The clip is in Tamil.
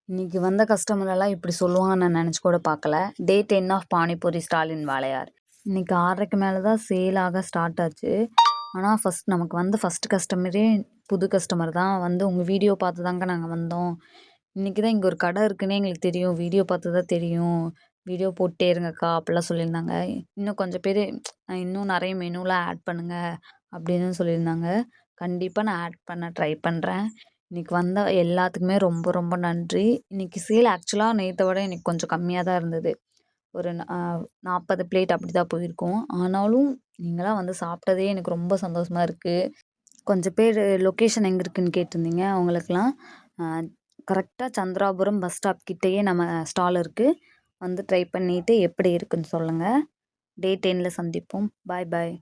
இன்னைக்கு வந்த கஸ்டமர் எல்லாம் இப்படி சொல்லுவாங்கன்னு நான் நினச்சி கூட பார்க்கல. டே 10 ஆஃப் பானிபூரி ஸ்டாலின் வாளையார். இன்னைக்கு 6:30க்கு மேலே தான் சேல் ஆக ஸ்டார்ட் ஆச்சு. ஆனால் நமக்கு வந்து ஃபஸ்ட்டு கஸ்டமரே புது கஸ்டமர் தான் வந்து உங்கள் வீடியோ பார்த்து தாங்க நாங்கள் வந்தோம். இன்றைக்கி தான் இங்கே ஒரு கடை இருக்குன்னே எங்களுக்கு தெரியும். வீடியோ பார்த்து தான் தெரியும். வீடியோ போட்டே இருங்கக்கா அப்படிலாம் சொல்லியிருந்தாங்க. இன்னும் கொஞ்சம் பேர் இன்னும் நிறைய மெனுலாம் ஆட் பண்ணுங்கள் அப்படின்னு சொல்லியிருந்தாங்க. கண்டிப்பாக நான் ஆட் பண்ண ட்ரை பண்ணுறேன். இன்றைக்கி வந்த எல்லாத்துக்குமே ரொம்ப ரொம்ப நன்றி. இன்றைக்கி சேல் ஆக்சுவலாக நேற்றை விட எனக்கு கொஞ்சம் கம்மியாக தான் இருந்தது. ஒரு 40 பிளேட் அப்படி தான் போயிருக்கும். ஆனாலும் நீங்களாம் வந்து சாப்பிட்டதே எனக்கு ரொம்ப சந்தோஷமாக இருக்குது. கொஞ்சம் பேர் லொக்கேஷன் எங்கே இருக்குதுன்னு கேட்டிருந்தீங்க. அவங்களுக்கெல்லாம் கரெக்டாக சந்திராபுரம் பஸ் ஸ்டாப் கிட்டேயே நம்ம ஸ்டால் இருக்குது. வந்து ட்ரை பண்ணிவிட்டு எப்படி இருக்குன்னு சொல்லுங்கள். டே 10ல் சந்திப்போம். பாய் பாய்.